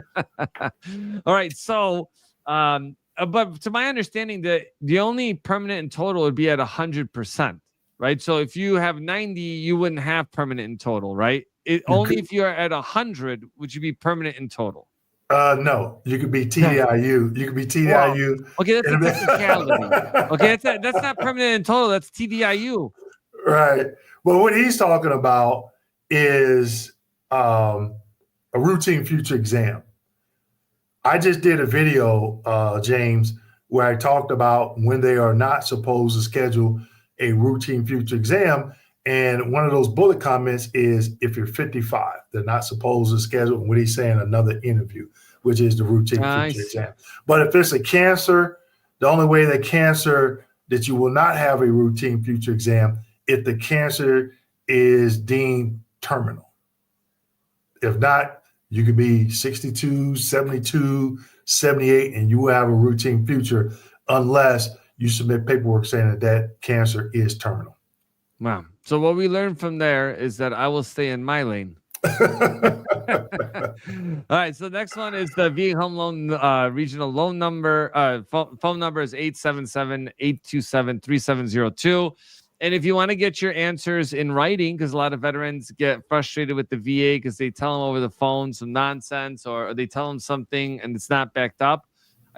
All right. So, but to my understanding, the only permanent in total would be at 100%, right? So if you have 90, you wouldn't have permanent in total, right? Only if you are at 100 would you be permanent in total. No, you could be TDIU. You could be TDIU. Well, okay, that's a technicality. Okay, that's not permanent in total. That's TDIU. Right. Well, what he's talking about is a routine future exam. I just did a video, James, where I talked about when they are not supposed to schedule a routine future exam. And one of those bullet comments is if you're 55, they're not supposed to schedule, what he's saying, another interview, which is the routine future exam. But if it's a cancer, the only way that you will not have a routine future exam if the cancer is deemed terminal. If not, you could be 62, 72, 78, and you will have a routine future unless you submit paperwork saying that cancer is terminal. Wow. So what we learned from there is that I will stay in my lane. All right. So next one is the VA Home Loan regional loan number. Phone number is 877-827-3702. And if you want to get your answers in writing, because a lot of veterans get frustrated with the VA because they tell them over the phone some nonsense, or they tell them something and it's not backed up,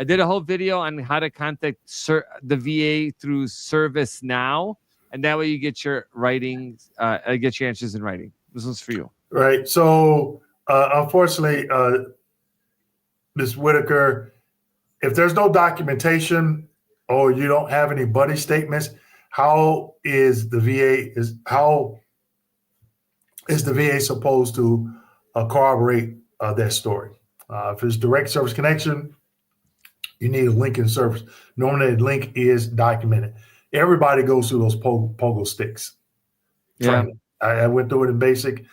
I did a whole video on how to contact the VA through ServiceNow, and that way you get your get your answers in writing. This one's for you. Right. So, unfortunately, Ms. Whitaker, if there's no documentation or you don't have any buddy statements, how is the VA supposed to corroborate that story? If it's direct service connection, you need a link in service. Normally, the link is documented. Everybody goes through those pogo sticks. Training. Yeah. I went through it in basic.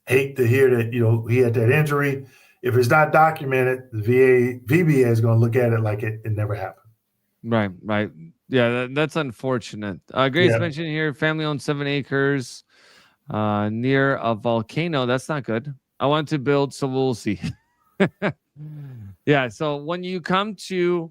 Hate to hear that, he had that injury. If it's not documented, the VBA is going to look at it like it never happened. Right. Yeah, that's unfortunate. Grace mentioned here, family-owned 7 acres near a volcano. That's not good. I want to build, so we'll see. Yeah, so when you come to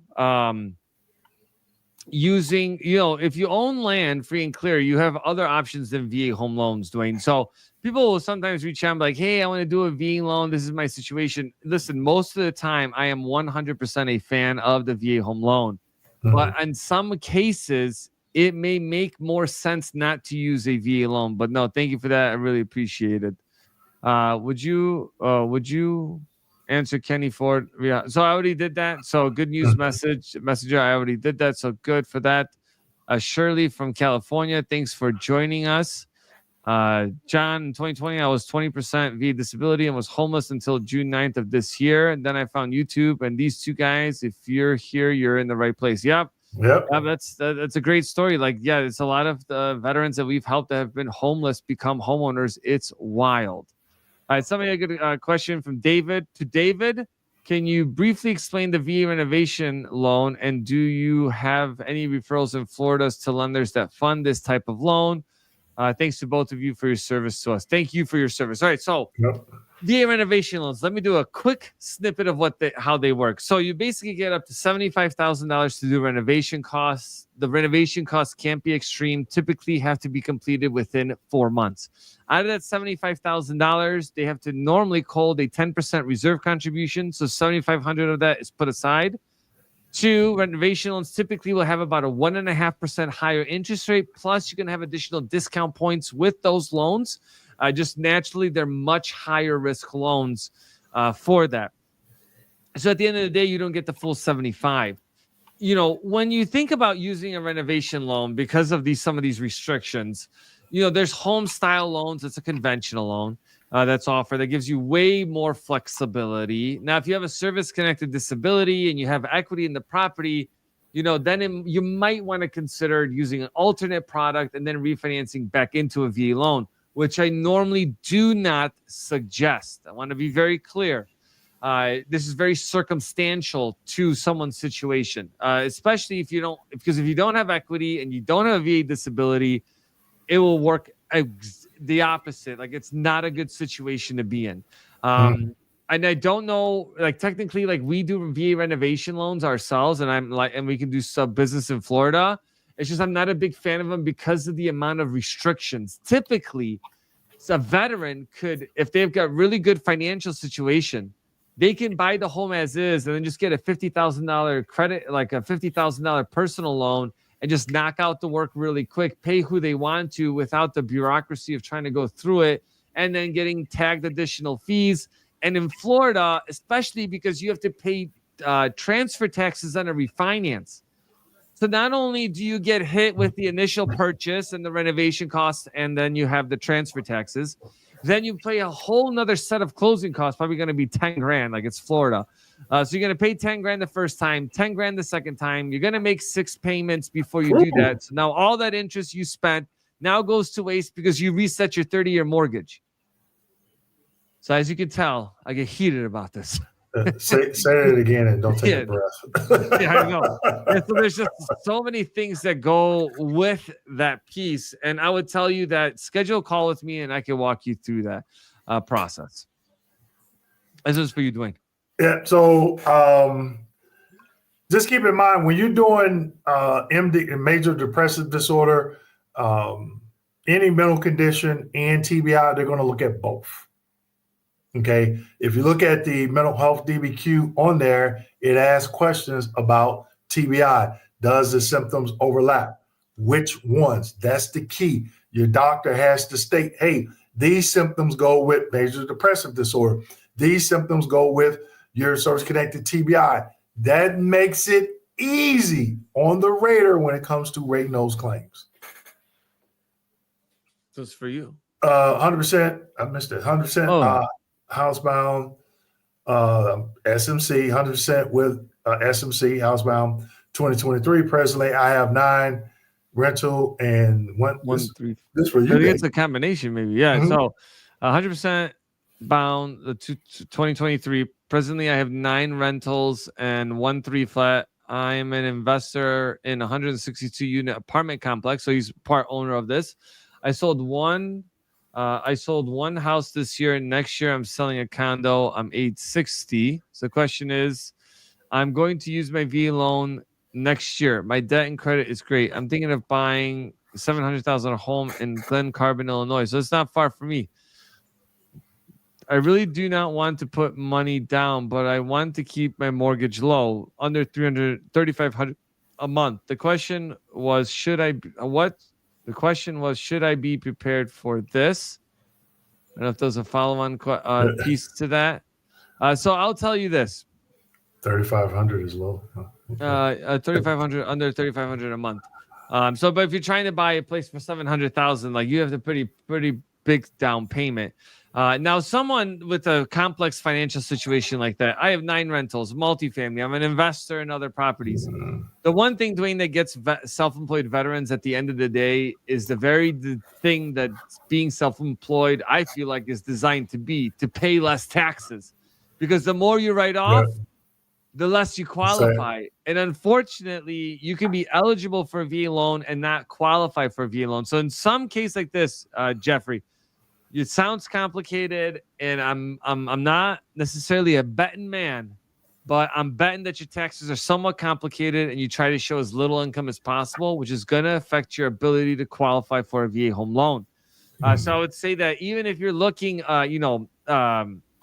using, if you own land free and clear, you have other options than VA home loans, Dwayne. So people will sometimes reach out and be like, hey, I want to do a VA loan. This is my situation. Listen, most of the time, I am 100% a fan of the VA home loan. Mm-hmm. But in some cases, it may make more sense not to use a VA loan. But no, thank you for that. I really appreciate it. Would you answer Kenny Ford? Yeah. So I already did that. So good news messenger. I already did that. So good for that. Shirley from California. Thanks for joining us. John, in 2020, I was 20% via disability and was homeless until June 9th of this year. And then I found YouTube, and these two guys, if you're here, you're in the right place. Yep. That's a great story. Like, yeah, it's a lot of the veterans that we've helped that have been homeless become homeowners. It's wild. All right, somebody got a question from David. To David, can you briefly explain the VA renovation loan, and do you have any referrals in Florida to lenders that fund this type of loan? Thanks to both of you for your service to us. Thank you for your service. All right, so VA renovation loans. Let me do a quick snippet of how they work. So you basically get up to $75,000 to do renovation costs. The renovation costs can't be extreme. Typically have to be completed within 4 months. Out of that $75,000, they have to normally hold a 10% reserve contribution. So $7,500 of that is put aside. 2, renovation loans typically will have about a 1.5% higher interest rate. Plus, you can have additional discount points with those loans. Just naturally, they're much higher risk loans for that. So at the end of the day, you don't get the full 75. When you think about using a renovation loan because of some of these restrictions, there's home style loans. It's a conventional loan that's offered that gives you way more flexibility. Now, if you have a service connected disability and you have equity in the property, then you might want to consider using an alternate product and then refinancing back into a VA loan, which I normally do not suggest. I want to be very clear. This is very circumstantial to someone's situation, especially if you don't have equity and you don't have a VA disability, it will work the opposite. Like, it's not a good situation to be in. And I don't know, like, technically, like, we do VA renovation loans ourselves, and we can do sub business in Florida. It's just I'm not a big fan of them because of the amount of restrictions. Typically, a veteran could, if they've got really good financial situation, they can buy the home as is and then just get a $50,000 credit, like a $50,000 personal loan, and just knock out the work really quick, pay who they want to without the bureaucracy of trying to go through it and then getting tagged additional fees. And in Florida, especially because you have to pay transfer taxes on a refinance. So not only do you get hit with the initial purchase and the renovation costs, and then you have the transfer taxes, then you pay a whole nother set of closing costs, probably going to be 10 grand, like it's Florida. So you're going to pay 10 grand the first time, 10 grand the second time. You're going to make 6 payments before you do that. So now all that interest you spent now goes to waste because you reset your 30-year mortgage. So as you can tell, I get heated about this. Say it again and don't take a breath. Yeah, I know. And so there's just so many things that go with that piece. And I would tell you that schedule a call with me and I can walk you through that process. This is for you, Dwayne. Yeah. So just keep in mind when you're doing MD, major depressive disorder, any mental condition and TBI, they're going to look at both. Okay. If you look at the mental health DBQ on there, it asks questions about TBI. Does the symptoms overlap? Which ones? That's the key. Your doctor has to state, hey, these symptoms go with major depressive disorder. These symptoms go with your service-connected TBI. That makes it easy on the radar when it comes to rating those claims. Just for you. 100%. I missed it. 100% housebound, SMC, 100% with SMC, housebound 2023. Presently, I have 9 rental and this for you. I think it's a combination, maybe. Yeah. Mhm. So 100% bound, the 2023. Presently, I have 9 rentals and 1 3 flat. I am an investor in a 162 unit apartment complex. So he's part owner of this. I sold one house this year. Next year, I'm selling a condo. I'm age 60. So the question is, I'm going to use my VA loan next year. My debt and credit is great. I'm thinking of buying $700,000 home in Glen Carbon, Illinois. So it's not far from me. I really do not want to put money down, but I want to keep my mortgage low, under $3,500 a month. The question was, should I be prepared for this? I don't know if there's a follow-on piece to that. So I'll tell you this. 3,500 is low. Okay. 3,500, under 3,500 a month. But if you're trying to buy a place for 700,000, like, you have the pretty big down payment. Now, someone with a complex financial situation like that, I have 9 rentals, multifamily. I'm an investor in other properties. The one thing, Dwayne, that gets self-employed veterans at the end of the day is the thing that being self-employed, I feel like, is designed to pay less taxes, because the more you write off, the less you qualify. And unfortunately, you can be eligible for a VA loan and not qualify for a VA loan. So in some case like this, Jeffrey, it sounds complicated, and I'm not necessarily a betting man, but I'm betting that your taxes are somewhat complicated, and you try to show as little income as possible, which is going to affect your ability to qualify for a VA home loan. So I would say that even if you're looking,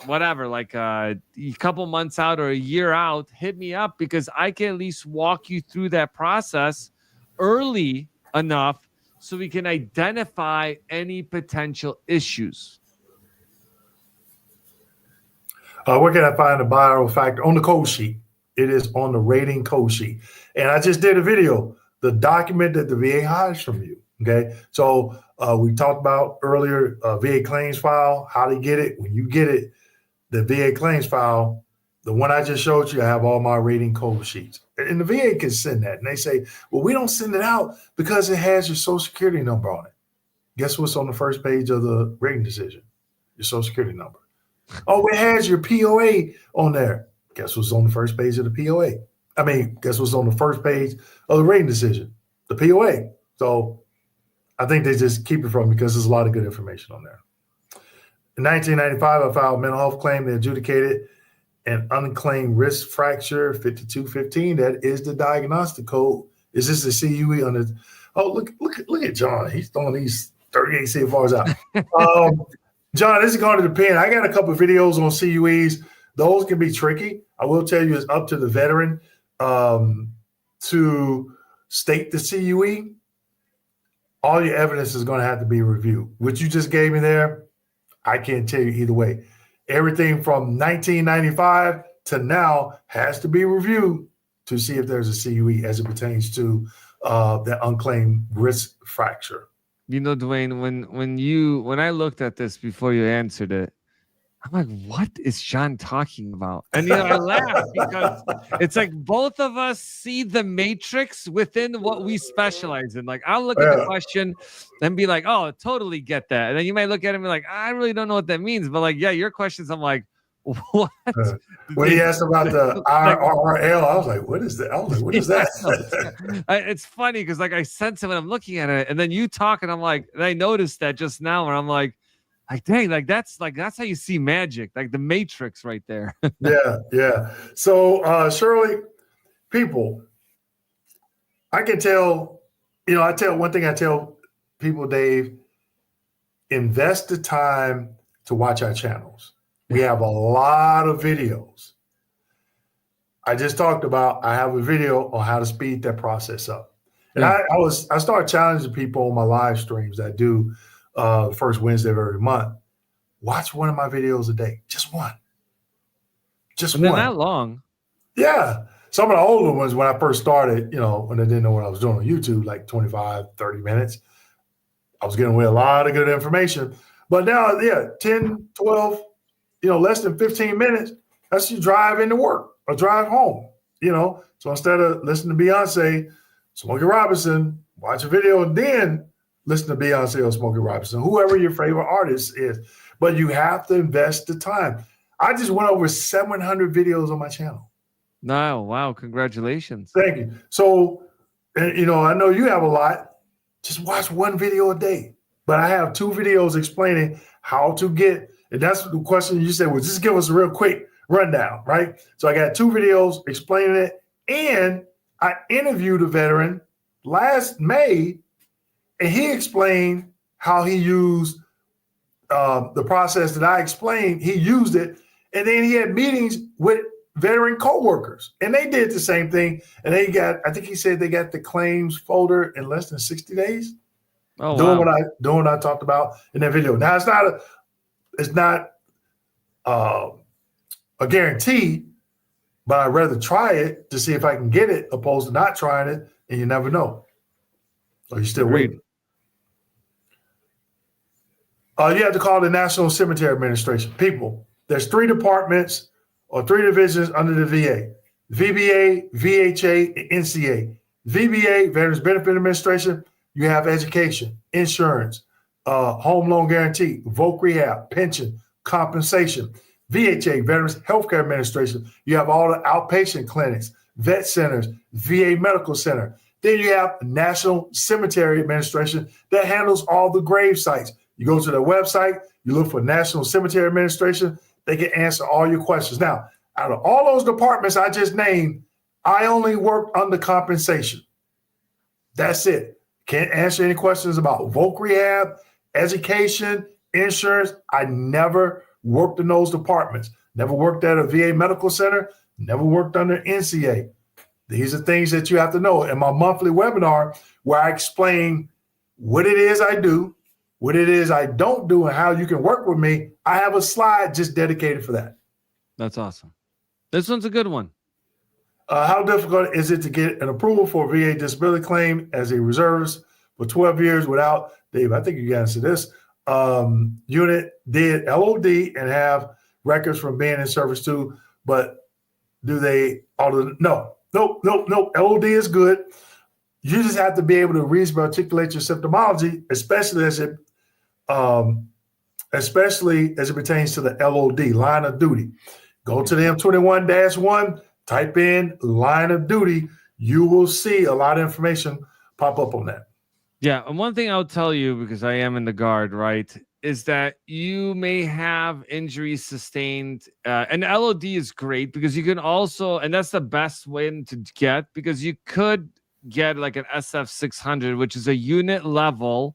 whatever, like a couple months out or a year out, hit me up, because I can at least walk you through that process early enough so we can identify any potential issues. Where can I find the buyer factor? On the code sheet. It is on the rating code sheet. And I just did a video, the document that the VA hides from you. Okay. So we talked about earlier, VA claims file, how to get it. When you get it, the VA claims file, the one I just showed you, I have all my rating code sheets. And the VA can send that. And they say, well, we don't send it out because it has your social security number on it. Guess what's on the first page of the rating decision? Your social security number. Oh, it has your POA on there. Guess what's on the first page of the POA? Guess what's on the first page of the rating decision? The POA. So I think they just keep it from me because there's a lot of good information on there. In 1995, I filed a mental health claim. They adjudicated an unclaimed wrist fracture, 5215. That is the diagnostic code. Is this the CUE on the? Oh, look at John. He's throwing these 38 CFRs out. John, this is going to depend. I got a couple of videos on CUEs. Those can be tricky. I will tell you, it's up to the veteran to state the CUE. All your evidence is going to have to be reviewed. What you just gave me there, I can't tell you either way. Everything from 1995 to now has to be reviewed to see if there's a CUE as it pertains to the unclaimed wrist fracture. You know, Dwayne, when I looked at this before you answered it, I'm like, what is John talking about? And I laugh because it's like both of us see the matrix within what we specialize in. Like, I'll look at the question and be like, oh, totally get that. And then you might look at it and be like, I really don't know what that means. But like, yeah, your questions, I'm like, what? When he asked about the IRRL, I was like, what is that? I was like, what is that? It's funny because like I sense it when I'm looking at it, and then you talk, and I'm like, and I noticed that just now, and I'm like, dang, that's how you see magic, like the Matrix right there. Yeah. So Shirley, people, I can tell, I tell people, Dave, invest the time to watch our channels. We have a lot of videos. I just talked about, I have a video on how to speed that process up. And Yeah. I started challenging people on my live streams that I do the first Wednesday of every month. Watch one of my videos a day. Just one. Just And they're one. not long. Yeah. Some of the older ones when I first started, when I didn't know what I was doing on YouTube, like 25, 30 minutes, I was getting away a lot of good information. But now, 10, 12, less than 15 minutes, that's you drive into work or drive home, So instead of listening to Beyonce, Smokey Robinson, watch a video and then listen to Beyonce or Smokey Robinson, whoever your favorite artist is. But you have to invest the time. I just went over 700 videos on my channel. No, wow, congratulations. Thank you. So, I know you have a lot. Just watch one video a day. But I have 2 videos explaining how to get, and that's the question you said, well, just give us a real quick rundown, right? So I got 2 videos explaining it, and I interviewed a veteran last May, and he explained how he used the process that I explained. He used it, and then he had meetings with veteran coworkers, and they did the same thing. And I think he said they got the claims folder in less than 60 days. Oh, doing wow. what I talked about in that video. Now it's not a guarantee, but I'd rather try it to see if I can get it opposed to not trying it, and you never know. So you're still waiting. You have to call the National Cemetery Administration. People, there's 3 departments or 3 divisions under the VA: VBA, VHA, and NCA. VBA, Veterans Benefit Administration, you have education, insurance, home loan guarantee, voc rehab, pension, compensation. VHA, Veterans Healthcare Administration, you have all the outpatient clinics, vet centers, VA Medical Center. Then you have National Cemetery Administration that handles all the grave sites. You go to their website, you look for National Cemetery Administration, they can answer all your questions. Now, out of all those departments I just named, I only work under compensation. That's it. Can't answer any questions about voc rehab, education, insurance. I never worked in those departments. Never worked at a VA medical center, never worked under NCA. These are things that you have to know. In my monthly webinar, where I explain what it is I do, what it is I don't do, and how you can work with me, I have a slide just dedicated for that. That's awesome. This one's a good one. How difficult is it to get an approval for a VA disability claim as a reservist for 12 years without, Dave, I think you answered this, unit did LOD and have records from being in service too, but do they, no, LOD is good. You just have to be able to reasonably articulate your symptomology, especially as it pertains to the LOD, line of duty. Go to the M21-1, type in line of duty. You will see a lot of information pop up on that. Yeah, and one thing I'll tell you, because I am in the Guard, right, is that you may have injuries sustained. And LOD is great because you can also, and that's the best way to get, because you could get like an SF 600, which is a unit level.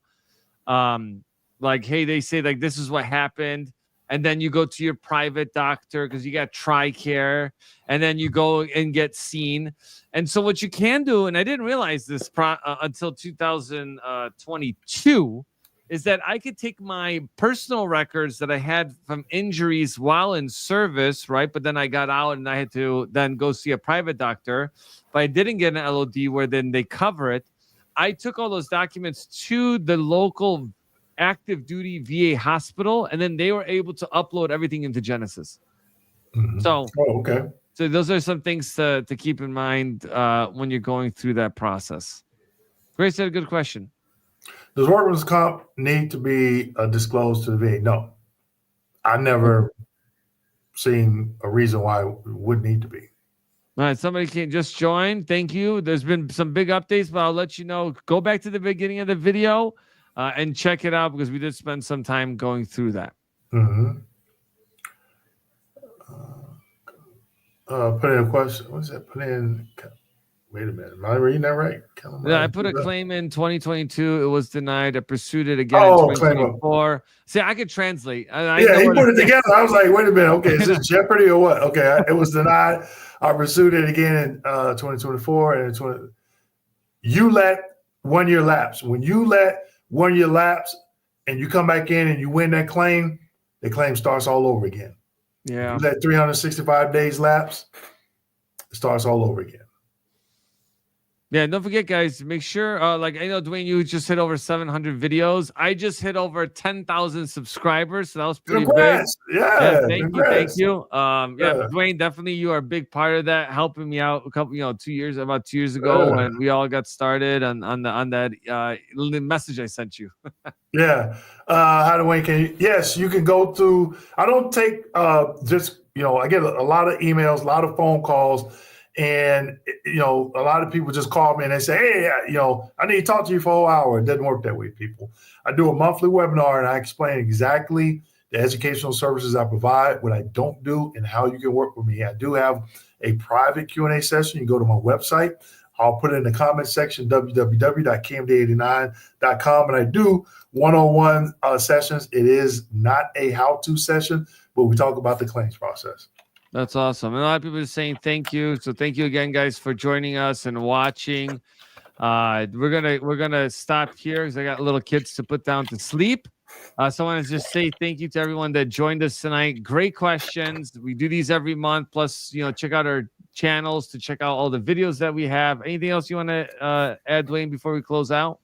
Like, hey, they say like this is what happened, and then you go to your private doctor because you got TRICARE, and then you go and get seen. And so what you can do, and I didn't realize this until 2022, is that I could take my personal records that I had from injuries while in service, right? But then I got out and I had to then go see a private doctor, but I didn't get an LOD where then they cover it. I took all those documents to the local active duty VA hospital, and then they were able to upload everything into Genesis. Mm-hmm. So, okay. So those are some things to keep in mind when you're going through that process. Grace had a good question. Does workman's comp need to be disclosed to the VA? No. I never seen a reason why it would need to be. All right, somebody can just join. Thank you. There's been some big updates, but I'll let you know. Go back to the beginning of the video and check it out because we did spend some time going through that. Mm-hmm. Put in a question. What's that? Put in. Wait a minute. Am I reading that right? Yeah, I put a claim in 2022. It was denied. I pursued it again in Oh, claim up. 2024. See, I could translate. I Yeah, know he what put it together. I was like, wait a minute. Okay, is I know. this Jeopardy or what? Okay, it was denied. I pursued it again in 2024 and 20. You let 1 year lapse. When you let 1 year lapse and you come back in and you win that claim, the claim starts all over again. Yeah. If you let 365 days lapse, it starts all over again. Yeah, don't forget, guys, make sure, like, I know, Dwayne, you just hit over 700 videos. I just hit over 10,000 subscribers, so that was pretty Congrats. big. Yeah, Thank you. congrats. Yeah, Dwayne, definitely you are a big part of that, helping me out a couple, about 2 years ago when we all got started on that message I sent you. Yeah. How do Wayne can you? Yes, you can go through. I don't take just, I get a lot of emails, a lot of phone calls, and a lot of people just call me and they say, hey, I need to talk to you for a whole hour. It doesn't work that way, people. I do a monthly webinar and I explain exactly the educational services I provide, what I don't do, and how you can work with me. I do have a private Q&A session. You go to my website. I'll put it in the comment section, www.kmd89.com. And I do one-on-one sessions. It is not a how-to session, but we talk about the claims process. That's awesome. And a lot of people are saying thank you. So thank you again, guys, for joining us and watching. We're gonna stop here because I got little kids to put down to sleep. So I want to just say thank you to everyone that joined us tonight. Great questions. We do these every month. Plus, check out our channels to check out all the videos that we have. Anything else you want to add, Dwayne, before we close out?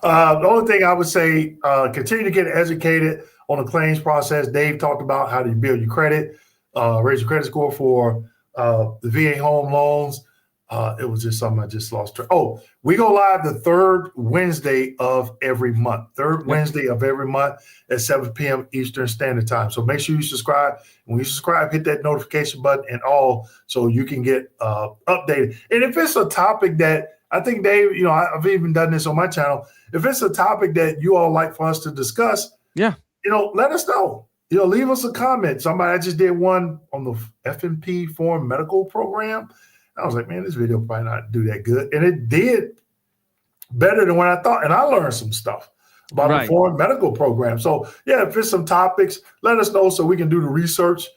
The only thing I would say, continue to get educated on the claims process. Dave talked about how to build your credit, raise your credit score for the VA home loans. It was just something I just lost track. Oh, we go live the third Wednesday of every month. Wednesday of every month at 7 p.m. Eastern Standard Time. So make sure you subscribe. When you subscribe, hit that notification button and all so you can get updated. And if it's a topic that I think, Dave, I've even done this on my channel. If it's a topic that you all like for us to discuss, let us know. Leave us a comment. I just did one on the FNP Foreign Medical Program. I was like, man, this video probably not do that good. And it did better than what I thought. And I learned some stuff about the foreign medical program. So, yeah, if there's some topics, let us know so we can do the research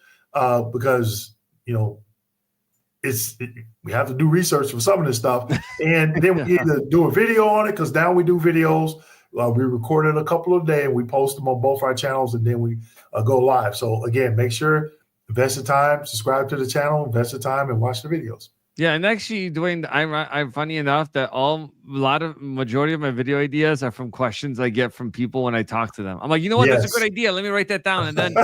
because, we have to do research for some of this stuff. And then we either do a video on it because now we do videos. We recorded a couple of days and we post them on both our channels and then we go live. So, again, make sure, invest the time, subscribe to the channel, invest the time, and watch the videos. Yeah, and actually, Dwayne, I'm funny enough that majority of my video ideas are from questions I get from people when I talk to them. I'm like, you know what? That's a good idea. Let me write that down. And then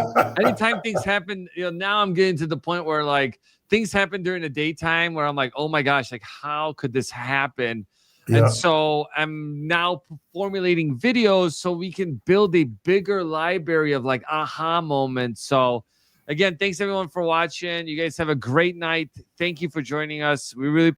anytime things happen, now I'm getting to the point where like things happen during the daytime where I'm like, oh my gosh, like how could this happen? Yeah. And so I'm now formulating videos so we can build a bigger library of like aha moments. So again, thanks everyone for watching. You guys have a great night. Thank you for joining us. We really